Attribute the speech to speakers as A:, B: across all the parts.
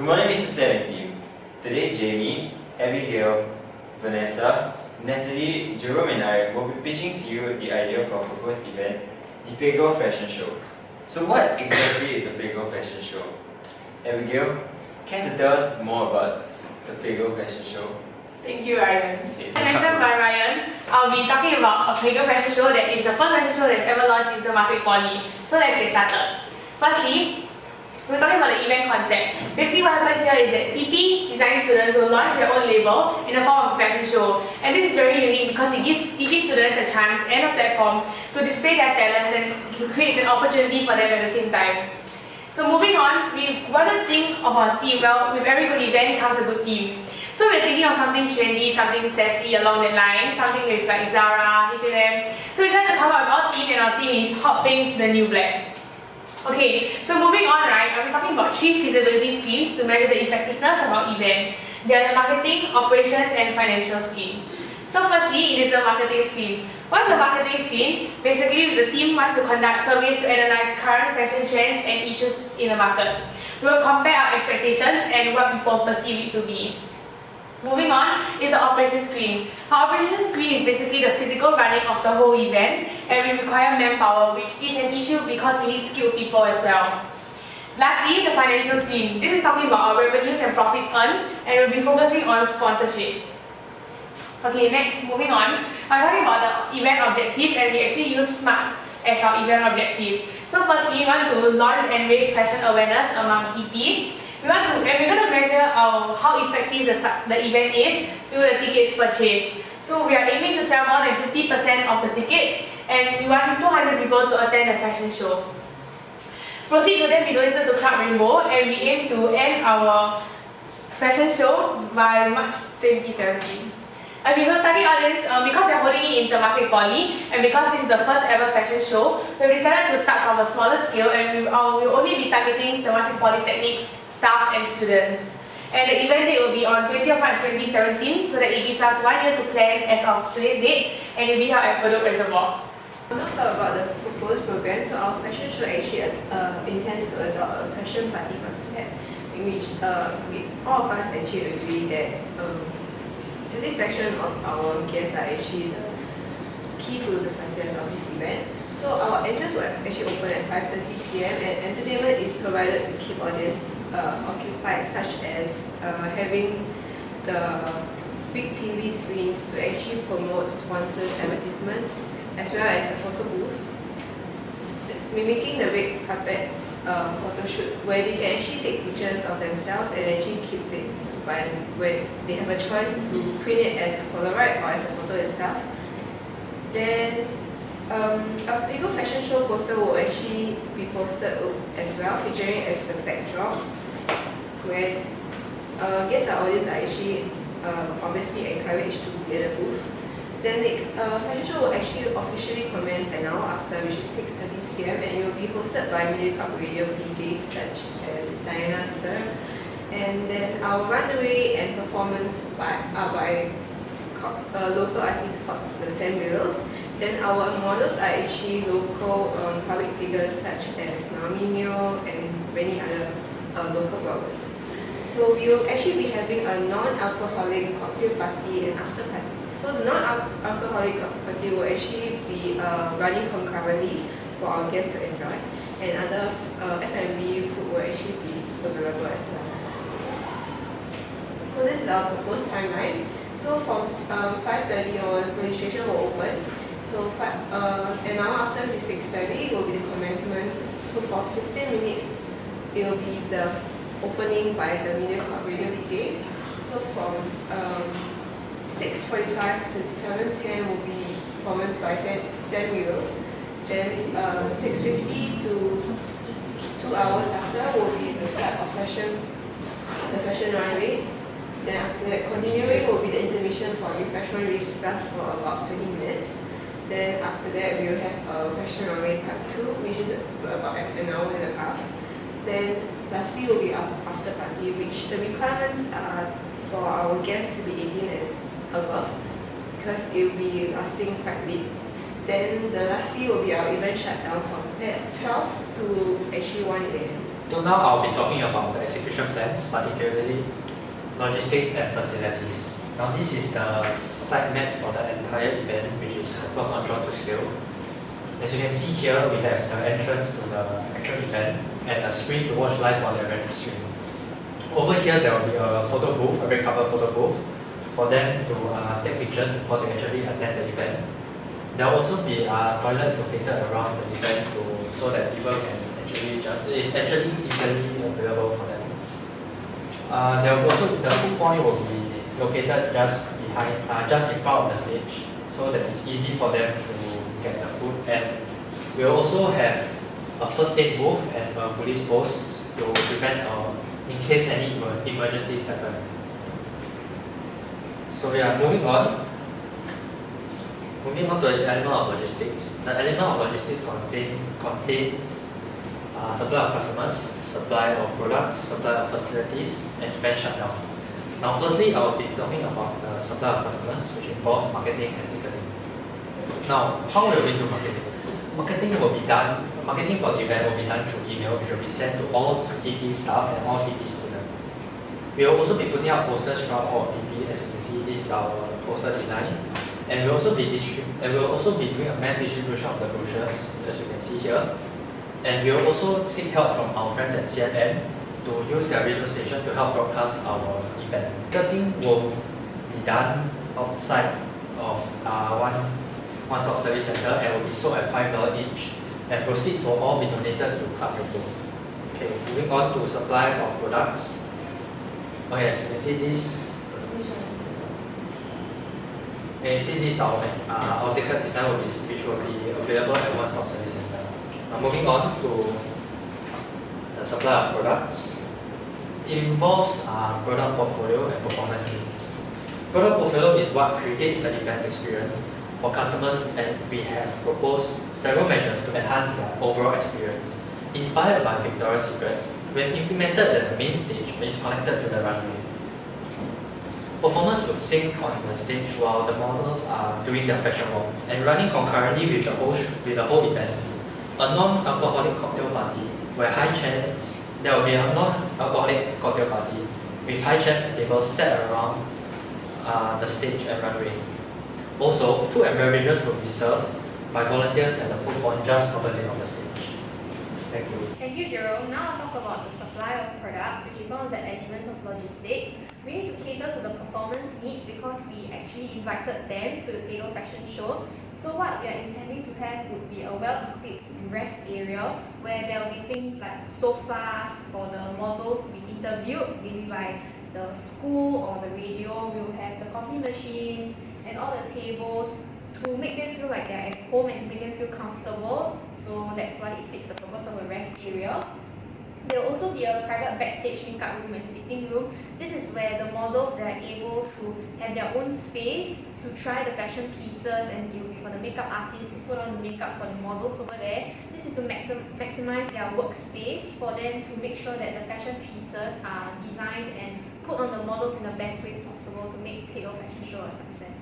A: Good morning, Mr. 17. Today, Jamie, Abigail, Vanessa, Natalie, Jerome and I will be pitching to you the idea for our proposed event, the Playground Fashion Show. So what exactly is the Playground Fashion Show? Abigail, can you tell us more about the Playground Fashion Show?
B: Thank you, Ryan.
A: Okay.
B: As mentioned by Ryan, I'll be talking about a Playground Fashion Show that is the first fashion show that's ever launched in Temasek Poly. So let's get started. Firstly, we're talking about the event concept. Basically what happens here is that TP design students will launch their own label in the form of a fashion show. And this is very unique because it gives TP students a chance and a platform to display their talents and creates an opportunity for them at the same time. So moving on, we want to think of our theme. Well, with every good event comes a good theme. So we're thinking of something trendy, something sassy along that line, something with like Zara, H&M. So we tried to come up with our theme, and our theme is Hot Pink's The New Black. Okay, so moving on, right, I'm talking about 3 feasibility screens to measure the effectiveness of our event. They are the marketing, operations, and financial screen. So firstly, it is the marketing screen. What's the marketing screen? Basically, the team wants to conduct surveys to analyze current fashion trends and issues in the market. We will compare our expectations and what people perceive it to be. Moving on is the operations screen. Our operations screen is basically the physical running of the whole event, and we require manpower, which is an issue because we need skilled people as well. Lastly, the financial screen. This is talking about our revenues and profits earned, and we'll be focusing on sponsorships. Okay, next, moving on. I'm talking about the event objective, and we actually use SMART as our event objective. So firstly, we want to launch and raise fashion awareness among TP. We're going to measure how effective the event is through the tickets purchased. So we are aiming to sell more than 50% of the tickets, and we want 200 people to attend the fashion show. Proceeds will then be donated to Club Rainbow, and we aim to end our fashion show by March 2017. Okay, so target audience, because we're holding it in Temasek Poly, and because this is the first ever fashion show, we decided to start from a smaller scale, and we'll only be targeting Temasek Polytechnic's staff and students. And the event date will be on 20th March 2017, so that it gives us 1 year to plan as of today's date, and it will be held at Bedok Reservoir.
C: I'll now talk about the proposed program. So our fashion show actually intends to adopt a fashion party concept, in which all of us actually agree that satisfaction of our guests are actually the key to the success of this event. So our entrance will actually open at 5:30 p.m. and entertainment is provided to keep audience occupied, such as having the big TV screens to actually promote sponsors' advertisements, as well as a photo booth, mimicking the red carpet photo shoot, where they can actually take pictures of themselves and actually keep it, where they have a choice to print it as a Polaroid or as a photo itself. Then a Playground Fashion Show poster will actually be posted as well, featuring as the backdrop, where guests and audience are actually obviously encouraged to be at the booth. Then next, fashion show will actually officially commence an hour after, which is 6:30 p.m. and it will be hosted by MediaCorp Radio DJs such as Diana Sir. And then our runway and performance are by local artists called the Sam Murals. Then our models are actually local public figures such as Naomi Neo and many other local bloggers. So we will actually be having a non-alcoholic cocktail party and after party. So the non-alcoholic cocktail party will actually be running concurrently for our guests to enjoy, and other F&B food will actually be available as well. So this is our proposed timeline. So from 5:30 onwards, registration will open. So an hour after the 6:30 will be the commencement. So for 15 minutes, it will be the opening by the MediaCorp Radio DJs. So from 6:45 to 7:10 will be performance by Stan Wheels. Then 6:50 to 2 hours after will be the start of the fashion runway. Then after that, continuing will be the intermission for refreshment race plus for about 20 minutes. Then after that, we will have a fashion runway part 2, which is about an hour and a half. Then lastly will be our after party, which the requirements are for our guests to be 18 and above, because it will be lasting quite late. Then the lastly will be our event shutdown from 12 to actually 1 a.m.
D: So now I'll be talking about the execution plans, particularly logistics and facilities. Now this is the site map for the entire event, which is of course not drawn to scale. As you can see here, we have the entrance to the actual event and a screen to watch live on the event stream. Over here, there will be a photo booth, a red carpet photo booth, for them to take pictures before they actually attend the event. There will also be toilets located around the event so that people can it's actually easily available for them. There will also the food point will be located just in front of the stage, so that it's easy for them to get the food. And we'll also have a first aid booth and a police post to prevent in case any emergencies happen. So yeah, moving on to the element of logistics. The element of logistics contains supply of customers, supply of products, supply of facilities, and event shutdown. Now firstly, I will be talking about the supply of customers, which involve marketing and ticketing. Now, how will we do marketing? Marketing for the event will be done through email, which will be sent to all TP staff and all TP students. We will also be putting up posters throughout all of TP. As you can see, this is our poster design. And we'll also be doing a mass distribution of the brochures, as you can see here. And we will also seek help from our friends at CFM to use their radio station to help broadcast our event. Ticketing will be done outside of one-stop service center and will be sold at $5 each, and proceeds will all be donated to Club Logo. Okay, moving on to supply of products. Okay, as you can see this. Our ticket design which will be available at one-stop service center. Now moving on to the supply of products. It involves product portfolio and performance needs. Product portfolio is what creates an event experience for customers, and we have proposed several measures to enhance their overall experience. Inspired by Victoria's Secret, we have implemented that the main stage is connected to the runway. Performers would sing on the stage while the models are doing their fashion walk and running concurrently with the whole event. A non-alcoholic cocktail party where there will be a non-alcoholic cocktail party with high chairs and tables set around the stage and runway. Also, food and beverages will be served by volunteers at the food point just opposite of the stage. Thank you.
E: Thank you, Jerome. Now I'll talk about the supply of products, which is one of the elements of logistics. We need to cater to the performance needs because we actually invited them to the Pego Fashion Show. So what we are intending to have would be a well-equipped rest area where there will be things like sofas for the models to be interviewed, maybe by the school or the radio. We will have the coffee machines and all the tables to make them feel like they're at home and to make them feel comfortable. So that's why it fits the purpose of a rest area. There will also be a private backstage makeup room and fitting room. This is where the models are able to have their own space to try the fashion pieces, and it will be for the makeup artists to put on the makeup for the models over there. This is to maximize their workspace for them to make sure that the fashion pieces are designed and put on the models in the best way possible to make Pego Fashion Show a success.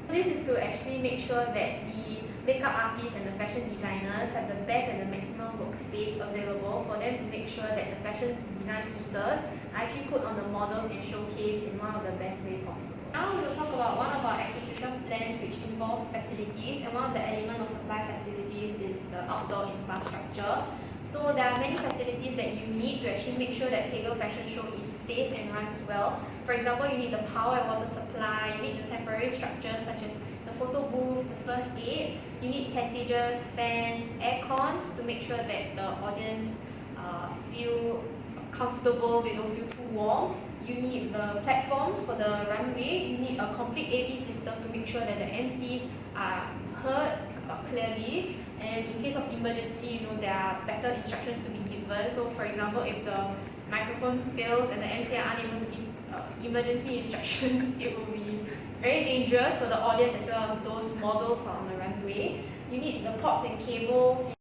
E: This is to actually make sure that the makeup artists and the fashion designers have the best and the maximum workspace available for them to make sure that the fashion design pieces are actually put on the models and showcased in one of the best way possible. Now we will talk about one of our execution plans which involves facilities, and one of the elements of supply facilities is the outdoor infrastructure. So there are many facilities that you need to actually make sure that Pego Fashion Show is safe and runs well. For example, you need the power and water supply, you need the temporary structures such as the photo booth, the first aid, you need tentages, fans, air cons to make sure that the audience feel comfortable, they don't feel too warm. You need the platforms for the runway, you need a complete AV system to make sure that the MCs are heard clearly, and in case of emergency, there are better instructions to be given. So for example, if the microphone fails and the MC are unable to give emergency instructions, it will be very dangerous for the audience as well as those models who are on the runway. You need the ports and cables.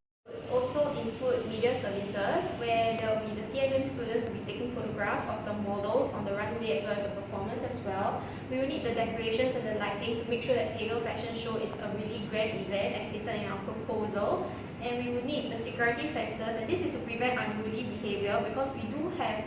E: Also include media services where there will be the CFM students will be taking photographs of the models on the runway as well as the performance as well. We will need the decorations and the lighting to make sure that Pego Fashion Show is a really grand event as stated in our proposal. and we would need the security fences, and this is to prevent unruly behavior because we do have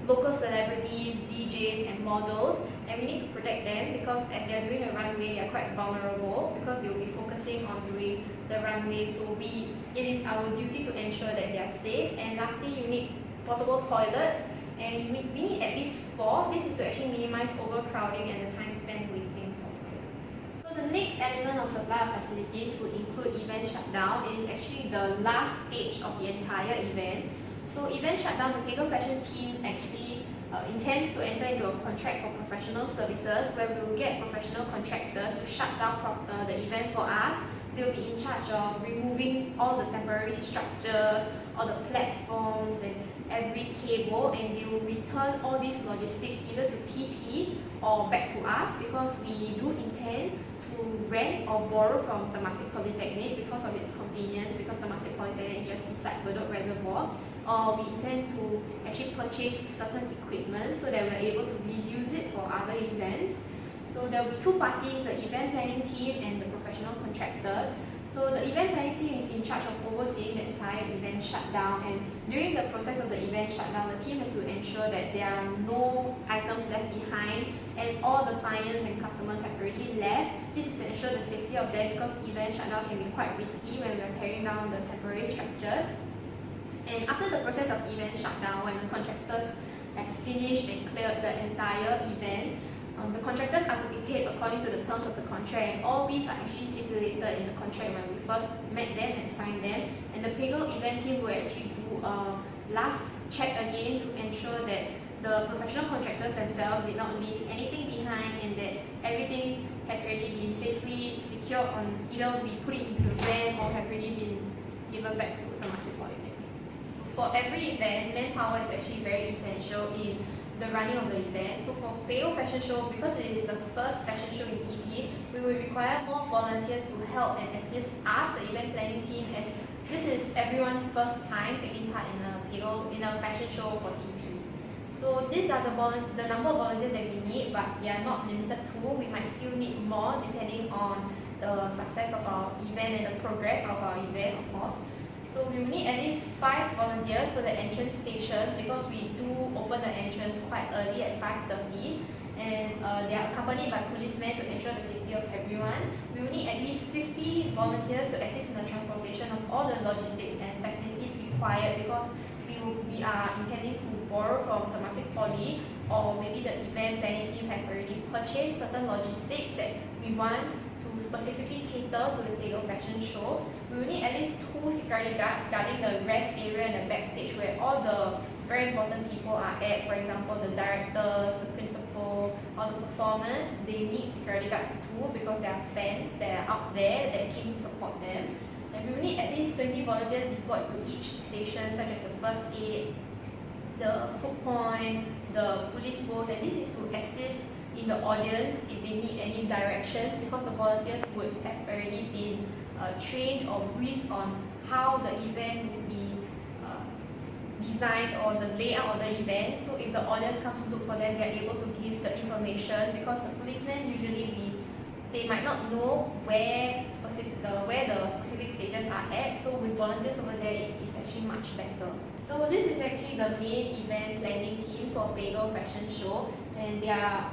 E: local celebrities, DJs and models, and we need to protect them because as they are doing a runway, they are quite vulnerable because they will be focusing on doing the runway. So it is our duty to ensure that they are safe. And lastly, you need portable toilets, and we need at least 4. This is to actually minimize overcrowding and the time spent waiting for toilets.
F: So the next element of supply of facilities would include event shutdown. It is actually the last stage of the entire event. So event shutdown, the Pego Fashion team actually intends to enter into a contract for professional services where we will get professional contractors to shut down the event for us. They will be in charge of removing all the temporary structures, all the platforms and every cable, and they will return all these logistics either to TP or back to us because we do intend to rent or borrow from Temasek Polytechnic because of its convenience, because Temasek Polytechnic is just beside Bedok Reservoir. Or we intend to actually purchase certain equipment so that we're able to reuse it for other events. So there will be 2 parties, the event planning team and the professional contractors. So the event planning team is in charge of overseeing the entire event shutdown, and during the process of the event shutdown, the team has to ensure that there are no items left behind and all the clients and customers have already left. This is to ensure the safety of them because event shutdown can be quite risky when we are tearing down the temporary structures. And after the process of event shutdown, when the contractors have finished and cleared the entire event, the contractors are to be paid according to the terms of the contract, and all these are actually stipulated in the contract when we first met them and signed them. And the Pego event team will actually do a last check again to ensure that the professional contractors themselves did not leave anything behind and that everything has already been safely secured on either we put it into the van or have already been given back to Temasek Polytechnic.
E: So for every event, manpower is actually very essential in the running of the event. So for Pego Fashion Show, because it is the first fashion show in TP, we will require more volunteers to help and assist us, the event planning team, as this is everyone's first time taking part in a fashion show for TP. So these are the number of volunteers that we need, but they are not limited to. We might still need more depending on the success of our event and the progress of our event, of course. So we will need at least 5 volunteers for the entrance station because we do open the entrance quite early at 5:30, and they are accompanied by policemen to ensure the safety of everyone. We will need at least 50 volunteers to assist in the transportation of all the logistics and facilities required because we are intending to borrow from Temasek Poly, or maybe the event planning team have already purchased certain logistics that we want to specifically cater to the Pego Fashion Show. We will need at least 2 security guards guarding the rest area and the backstage where all the very important people are at. For example, the directors, the principal, or the performers. They need security guards too because there are fans that are out there that came to support them. And we will need at least 20 volunteers deployed to each station, such as the first aid, the food point, the police post, and this is to assist in the audience if they need any directions because the volunteers would have already been trained or briefed on how the event would be designed or the layout of the event. So if the audience comes to look for them, they are able to give the information because the policemen usually they might not know where the specific stages are at. So with volunteers over there, it's actually much better. So this is actually the main event planning team for Pego Fashion Show, and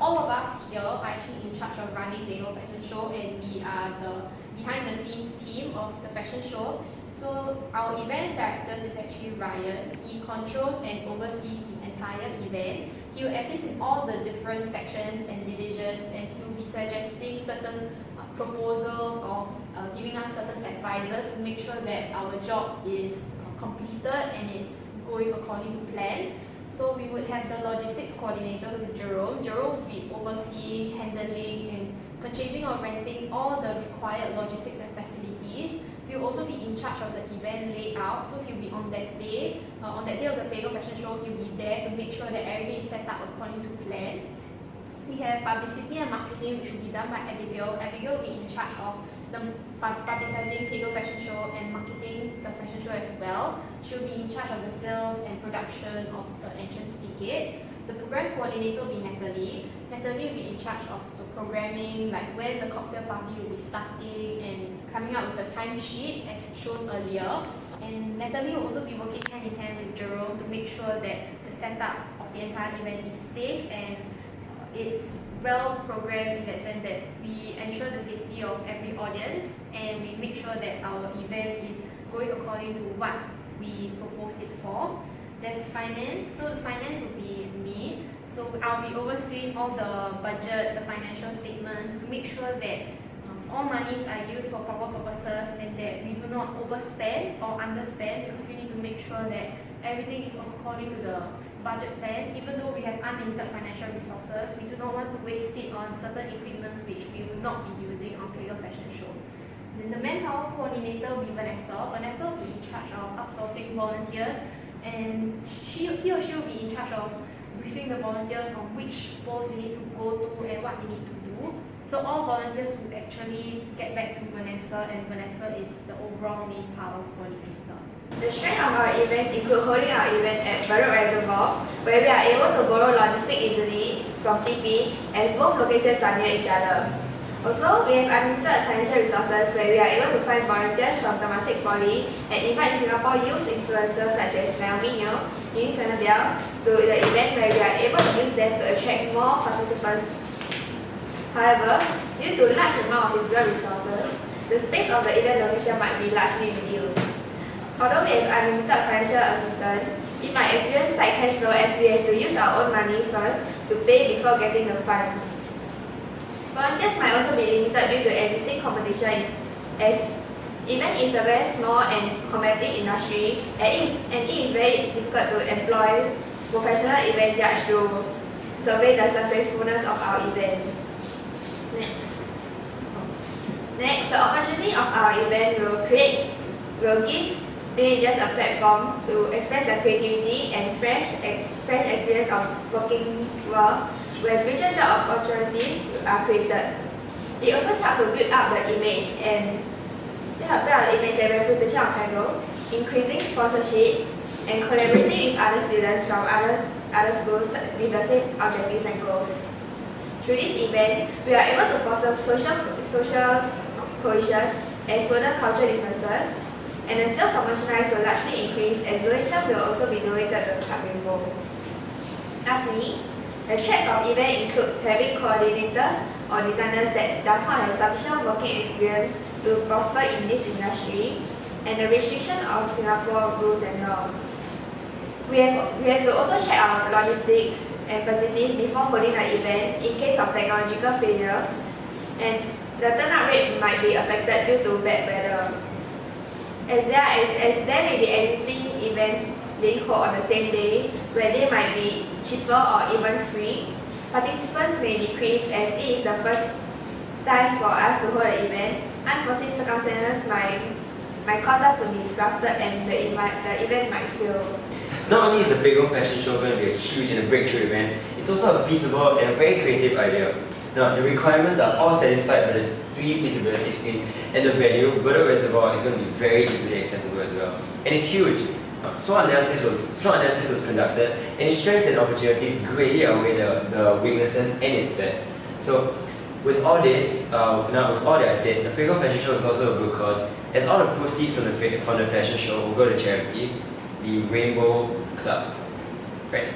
E: all of us here are actually in charge of running Pego Fashion Show, and we are the behind the scenes team of the fashion show. So our event director is actually Ryan. He controls and oversees the entire event. He will assist in all the different sections and divisions, and he will be suggesting certain proposals or giving us certain advices to make sure that our job is completed and it's going according to plan. So we would have the logistics coordinator with Jerome. Jerome will be overseeing, handling, and purchasing or renting all the required logistics and facilities. He will also be in charge of the event layout, so he'll be on that day. On that day of the Pego Fashion Show, he'll be there to make sure that everything is set up according to plan. We have publicity and marketing, which will be done by Abigail. Abigail will be in charge of the publicizing Pego Fashion Show and marketing the fashion show as well. She'll be in charge of the sales and production of the entrance ticket. The program coordinator will be Natalie. Natalie will be in charge of the programming, like when the cocktail party will be starting and coming up with the timesheet as shown earlier. And Natalie will also be working hand in hand with Jerome to make sure that the setup of the entire event is safe and it's well programmed in that sense that we ensure the safety of every audience and we make sure that our event is going according to what we proposed it for. There's finance, so the finance will be me. So I'll be overseeing all the budget, the financial statements to make sure that all monies are used for proper purposes and that we do not overspend or underspend, because we need to make sure that everything is according to the budget plan. Even though we have unlimited financial resources, we do not want to waste it on certain equipments which we will not be using on Pega Fashion Show. Then the manpower coordinator will be Vanessa. Vanessa will be in charge of outsourcing volunteers, and he or she will be in charge of briefing the volunteers on which posts they need to go to and what they need to do. So all volunteers will actually get back to Vanessa, and Vanessa is the overall manpower coordinator.
C: The strength of our events include holding our event at Bedok Reservoir, where we are able to borrow logistics easily from TP as both locations are near each other. Also, we have unlimited financial resources where we are able to find volunteers from Temasek Poly and invite Singapore youth influencers such as Naomi Neo, Eunice Annabelle to the event, where we are able to use them to attract more participants. However, due to large amount of physical resources, the space of the event location might be largely reduced. Although we have unlimited financial assistance, it might experience tight cash flow as we have to use our own money first to pay before getting the funds. Volunteers might also be limited due to existing competition, as event is a very small and competitive industry, and it is very difficult to employ professional event judges to survey the successfulness of our event. Next, the opportunity of our event will give teenagers a platform to express their creativity and fresh experience of working world, where future job opportunities are created. It also helps to build up the image and reputation of Pega, increasing sponsorship and collaborating with other students from other schools with the same objectives and goals. Through this event, we are able to foster social cohesion and smoothen cultural differences, and the sales of merchandise will largely increase, and donation will also be donated to the club rainbow. Lastly, the threats of event includes having coordinators or designers that does not have sufficient working experience to prosper in this industry, and the restriction of Singapore rules and laws. We have to also check our logistics and facilities before holding an event in case of technological failure, and the turnout rate might be affected due to bad weather. As there may be existing events being held on the same day where they might be cheaper or even free, participants may decrease as it is the first time for us to hold an event. Unforeseen circumstances might cause us to be frustrated and the event might fail.
A: Not only is the Pega Fashion Show going to be a huge and a breakthrough event, it's also a feasible and a very creative idea. Now, the requirements are all satisfied by the 3 feasibility screens, and the venue, Bedok Reservoir, is going to be very easily accessible as well. And it's huge. SWOT analysis was conducted, and its strengths and opportunities greatly outweigh the weaknesses and its threats. So, with all this, with all that I said, the Pega Fashion Show is also a good cause, as all the proceeds from the fashion show will go to charity, the Rainbow Club. Right.